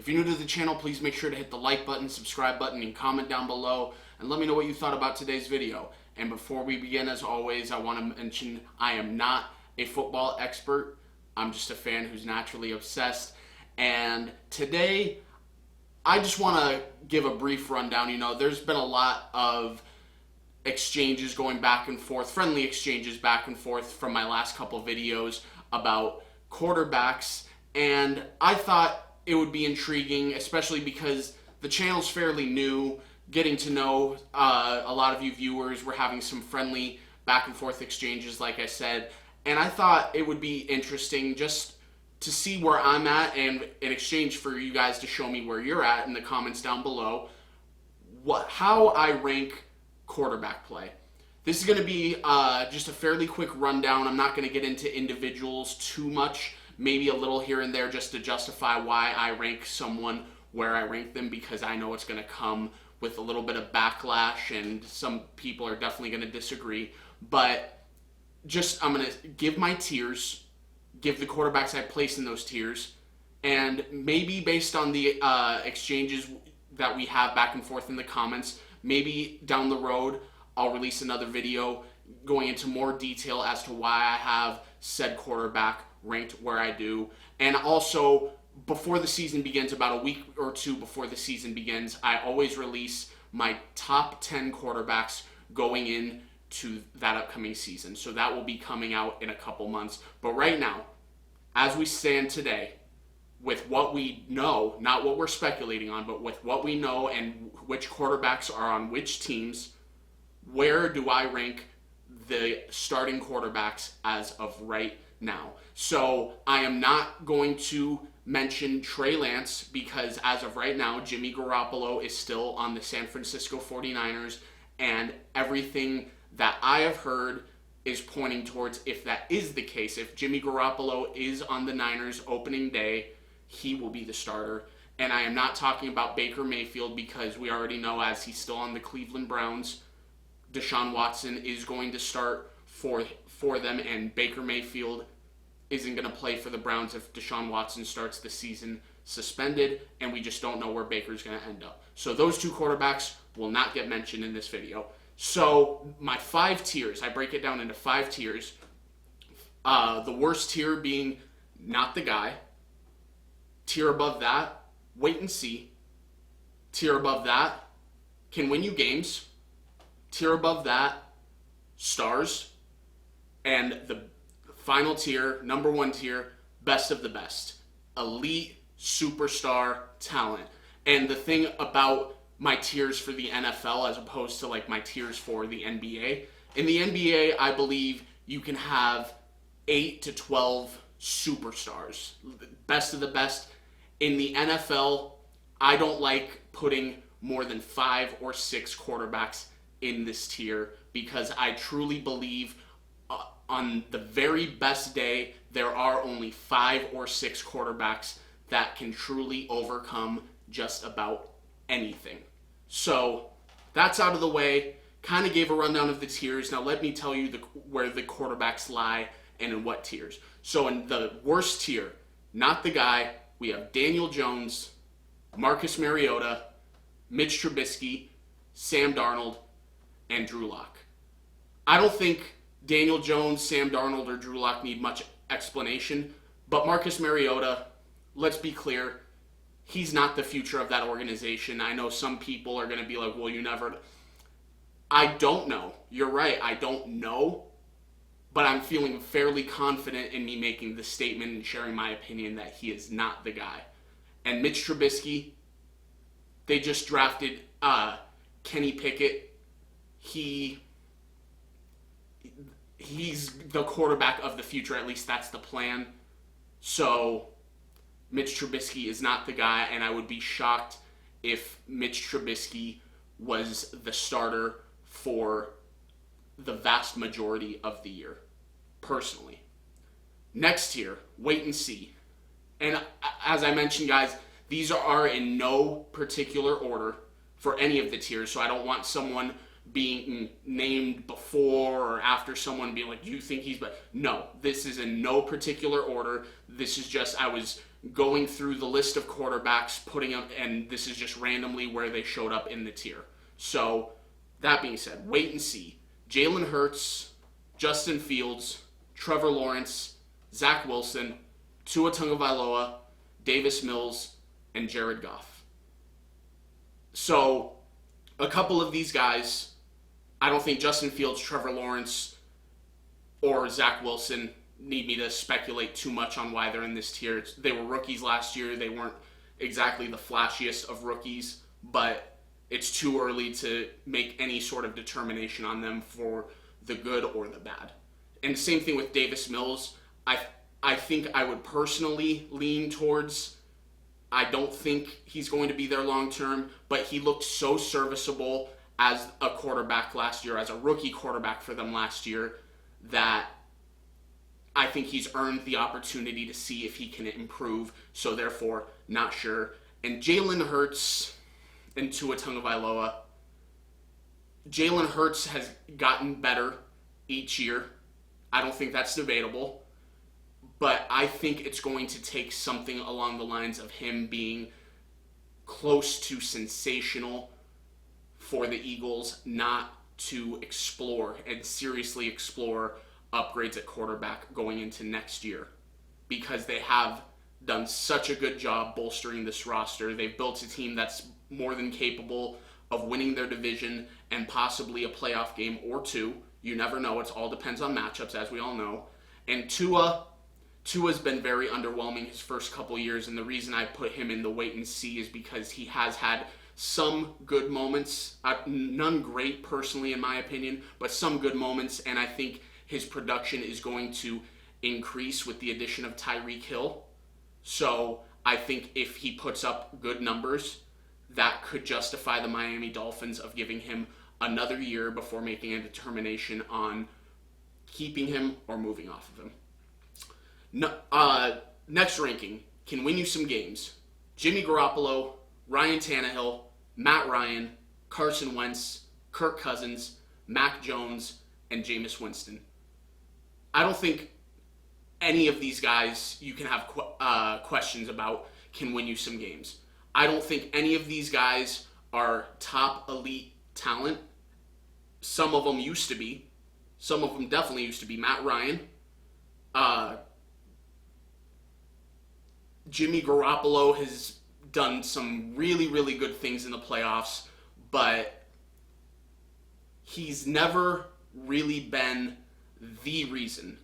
you're new to the channel, please make sure to hit the like button, subscribe button, and comment down below, and let me know what you thought about today's video. And before we begin, as always, I want to mention I am not a football expert. I'm just a fan who's naturally obsessed. And today, I just want to give a brief rundown. You know, there's been a lot of exchanges going back and forth, friendly exchanges back and forth from my last couple videos about quarterbacks, and I thought it would be intriguing, especially because the channel's fairly new, getting to know a lot of you viewers. We're having some friendly back and forth exchanges, like I said, and I thought it would be interesting just to see where I'm at, and in exchange for you guys to show me where you're at in the comments down below, how I rank quarterback play. This is going to be just a fairly quick rundown. I'm not going to get into individuals too much, maybe a little here and there just to justify why I rank someone where I rank them, because I know it's going to come with a little bit of backlash and some people are definitely going to disagree. But just, I'm going to give my tiers, give the quarterbacks I place in those tiers, and maybe based on the exchanges that we have back and forth in the comments, maybe down the road, I'll release another video going into more detail as to why I have said quarterback ranked where I do. And also, before the season begins, about a week or two before the season begins, I always release my top 10 quarterbacks going into that upcoming season. So that will be coming out in a couple months. But right now, as we stand today, with what we know, not what we're speculating on, but with what we know and which quarterbacks are on which teams, where do I rank the starting quarterbacks as of right now? So I am not going to mention Trey Lance because as of right now, Jimmy Garoppolo is still on the San Francisco 49ers, and everything that I have heard is pointing towards, if that is the case, if Jimmy Garoppolo is on the Niners opening day, he will be the starter. And I am not talking about Baker Mayfield because we already know, as he's still on the Cleveland Browns, Deshaun Watson is going to start for them, and Baker Mayfield isn't going to play for the Browns if Deshaun Watson starts the season suspended, and we just don't know where Baker's going to end up. So those two quarterbacks will not get mentioned in this video. So my 5 tiers, I break it down into 5 tiers. The worst tier being not the guy. Tier above that, wait and see. Tier above that, can win you games. Tier above that, stars. And the final tier, number 1 tier, best of the best. Elite, superstar talent. And the thing about my tiers for the NFL as opposed to like my tiers for the NBA, in the NBA, I believe you can have 8 to 12 superstars. Best of the best. In the NFL, I don't like putting more than 5 or 6 quarterbacks in this tier because I truly believe on the very best day, there are only 5 or 6 quarterbacks that can truly overcome just about anything. So that's out of the way. Kind of gave a rundown of the tiers. Now let me tell you where the quarterbacks lie and in what tiers. So in the worst tier, not the guy, we have Daniel Jones, Marcus Mariota, Mitch Trubisky, Sam Darnold, and Drew Lock. I don't think Daniel Jones, Sam Darnold, or Drew Lock need much explanation, but Marcus Mariota, let's be clear, he's not the future of that organization. I know some people are going to be like, well, you never... I don't know. You're right, I don't know. But I'm feeling fairly confident in me making the statement and sharing my opinion that he is not the guy. And Mitch Trubisky, they just drafted Kenny Pickett. He's the quarterback of the future, at least that's the plan. So Mitch Trubisky is not the guy, and I would be shocked if Mitch Trubisky was the starter for the vast majority of the year, personally. Next tier, wait and see. And as I mentioned, guys, these are in no particular order for any of the tiers, so I don't want someone being named before or after someone being like, do you think he's, but no, this is in no particular order. This is just, I was going through the list of quarterbacks, putting them, and this is just randomly where they showed up in the tier. So, that being said, wait and see. Jalen Hurts, Justin Fields, Trevor Lawrence, Zach Wilson, Tua Tagovailoa, Davis Mills, and Jared Goff. So, a couple of these guys, I don't think Justin Fields, Trevor Lawrence, or Zach Wilson need me to speculate too much on why they're in this tier. They were rookies last year. They weren't exactly the flashiest of rookies, but it's too early to make any sort of determination on them for the good or the bad. And same thing with Davis Mills. I think I would personally lean towards, I don't think he's going to be there long term, but he looked so serviceable as a quarterback last year, as a rookie quarterback for them last year, that I think he's earned the opportunity to see if he can improve, so therefore, not sure. And Jalen Hurts and Tua Tagovailoa, Jalen Hurts has gotten better each year. I don't think that's debatable. But I think it's going to take something along the lines of him being close to sensational for the Eagles not to explore and seriously explore upgrades at quarterback going into next year, because they have done such a good job bolstering this roster. They've built a team that's more than capable of winning their division and possibly a playoff game or two. You never know. It all depends on matchups, as we all know. And Tua's been very underwhelming his first couple years, and the reason I put him in the wait and see is because he has had some good moments, none great personally in my opinion, but some good moments, and I think his production is going to increase with the addition of Tyreek Hill. So I think if he puts up good numbers, that could justify the Miami Dolphins of giving him another year before making a determination on keeping him or moving off of him. No, next ranking can win you some games. Jimmy Garoppolo, Ryan Tannehill, Matt Ryan, Carson Wentz, Kirk Cousins, Mac Jones, and Jameis Winston. I don't think any of these guys you can have questions about can win you some games. I don't think any of these guys are top elite talent. Some of them used to be. Some of them definitely used to be. Matt Ryan. Jimmy Garoppolo has done some really, really good things in the playoffs, but he's never really been the reason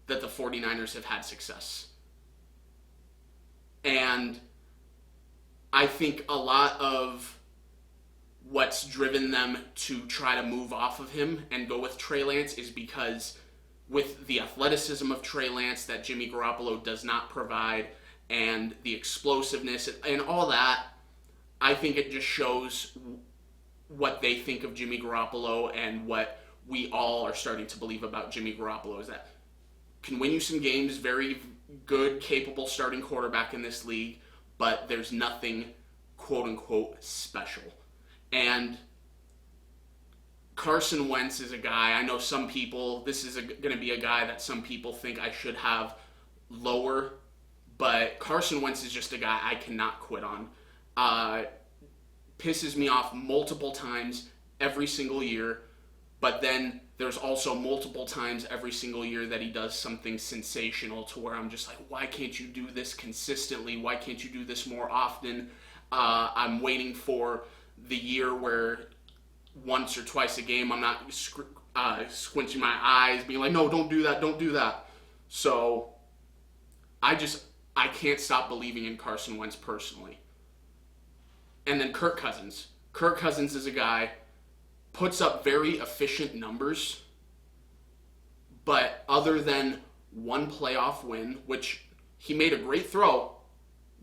that the 49ers have had success. And I think a lot of what's driven them to try to move off of him and go with Trey Lance is because with the athleticism of Trey Lance that Jimmy Garoppolo does not provide, and the explosiveness and all that, I think it just shows what they think of Jimmy Garoppolo and what we all are starting to believe about Jimmy Garoppolo is that can win you some games, very good, capable starting quarterback in this league, but there's nothing quote-unquote special. And Carson Wentz is a guy, I know some people, this is going to be a guy that some people think I should have lower, but Carson Wentz is just a guy I cannot quit on. Pisses me off multiple times every single year, but then there's also multiple times every single year that he does something sensational to where I'm just like, why can't you do this consistently? Why can't you do this more often? I'm waiting for the year where once or twice a game I'm not squinching my eyes, being like, no, don't do that, don't do that. So I can't stop believing in Carson Wentz personally. And then Kirk Cousins. Kirk Cousins is a guy, puts up very efficient numbers, but other than one playoff win, which he made a great throw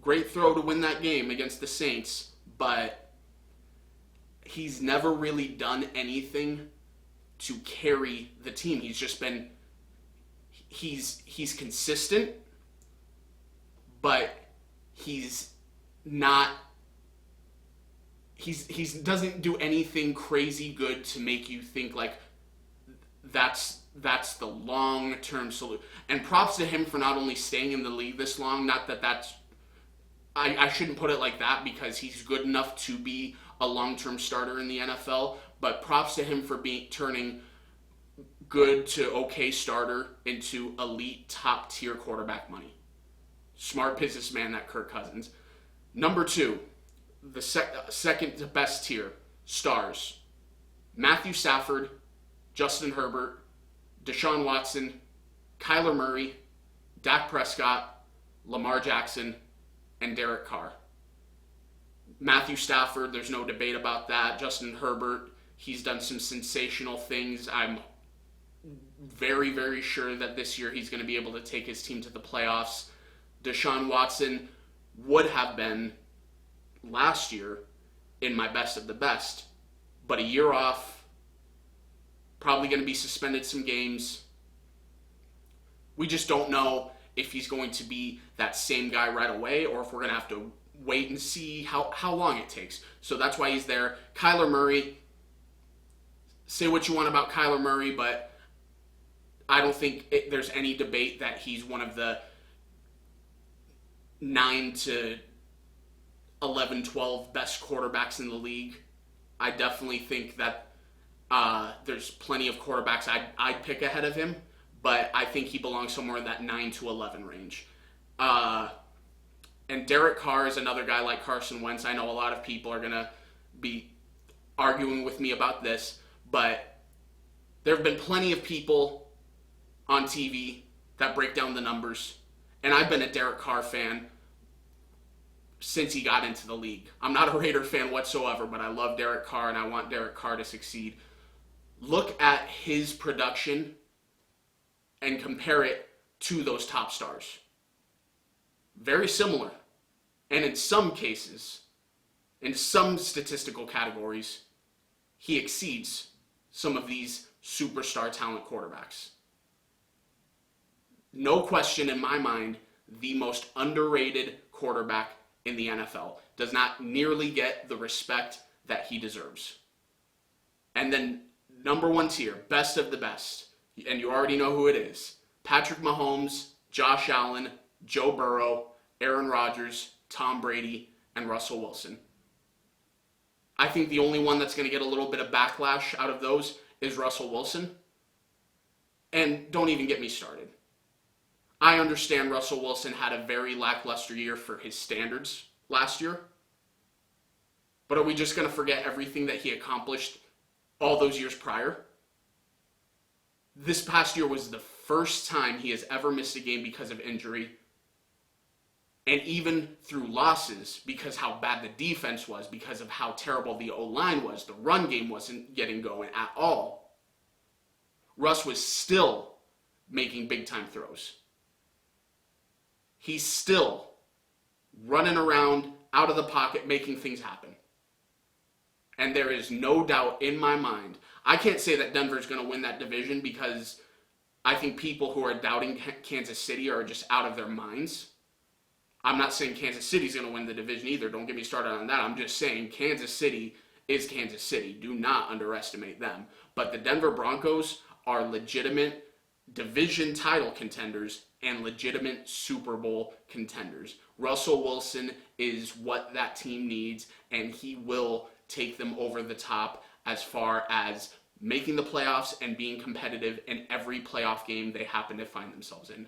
to win that game against the Saints, but he's never really done anything to carry the team. He's just been, he's consistent, but he's not he doesn't do anything crazy good to make you think like that's the long term solution. And props to him for not only staying in the league this long. Not that that's I shouldn't put it like that because he's good enough to be a long term starter in the NFL. But props to him for turning good to okay starter into elite top tier quarterback money. Smart businessman, that Kirk Cousins. Number 2, the second to best tier, stars. Matthew Stafford, Justin Herbert, Deshaun Watson, Kyler Murray, Dak Prescott, Lamar Jackson, and Derek Carr. Matthew Stafford, there's no debate about that. Justin Herbert, he's done some sensational things. I'm very, very sure that this year he's going to be able to take his team to the playoffs. Deshaun Watson would have been last year in my best of the best, but a year off, probably going to be suspended some games. We just don't know if he's going to be that same guy right away or if we're going to have to wait and see how long it takes. So that's why he's there. Kyler Murray, say what you want about Kyler Murray, but I don't think there's any debate that he's one of the 9 to 11, 12 best quarterbacks in the league. I definitely think that there's plenty of quarterbacks I'd pick ahead of him, but I think he belongs somewhere in that 9 to 11 range. And Derek Carr is another guy like Carson Wentz. I know a lot of people are going to be arguing with me about this, but there have been plenty of people on TV that break down the numbers, and I've been a Derek Carr fan since he got into the league. I'm not a Raider fan whatsoever, but I love Derek Carr, and I want Derek Carr to succeed. Look at his production and compare it to those top stars. Very similar. And in some cases, in some statistical categories, he exceeds some of these superstar talent quarterbacks. No question in my mind, the most underrated quarterback in the NFL. Does not nearly get the respect that he deserves. And then number 1 tier, best of the best. And you already know who it is. Patrick Mahomes, Josh Allen, Joe Burrow, Aaron Rodgers, Tom Brady, and Russell Wilson. I think the only one that's going to get a little bit of backlash out of those is Russell Wilson. And don't even get me started. I understand Russell Wilson had a very lackluster year for his standards last year. But are we just going to forget everything that he accomplished all those years prior? This past year was the first time he has ever missed a game because of injury. And even through losses, because how bad the defense was, because of how terrible the O-line was, the run game wasn't getting going at all. Russ was still making big-time throws. He's still running around out of the pocket, making things happen. And there is no doubt in my mind. I can't say that Denver's going to win that division because I think people who are doubting Kansas City are just out of their minds. I'm not saying Kansas City's going to win the division either. Don't get me started on that. I'm just saying Kansas City is Kansas City. Do not underestimate them. But the Denver Broncos are legitimate division title contenders and legitimate Super Bowl contenders. Russell Wilson is what that team needs, and he will take them over the top as far as making the playoffs and being competitive in every playoff game they happen to find themselves in.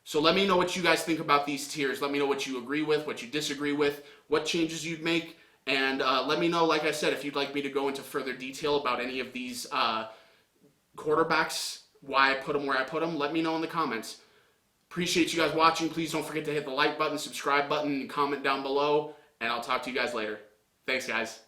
So let me know what you guys think about these tiers. Let me know what you agree with, what you disagree with, what changes you'd make, and let me know, like I said, if you'd like me to go into further detail about any of these quarterbacks, why I put them where I put them. Let me know in the comments. Appreciate you guys watching. Please don't forget to hit the like button, subscribe button, and comment down below, and I'll talk to you guys later. Thanks, guys.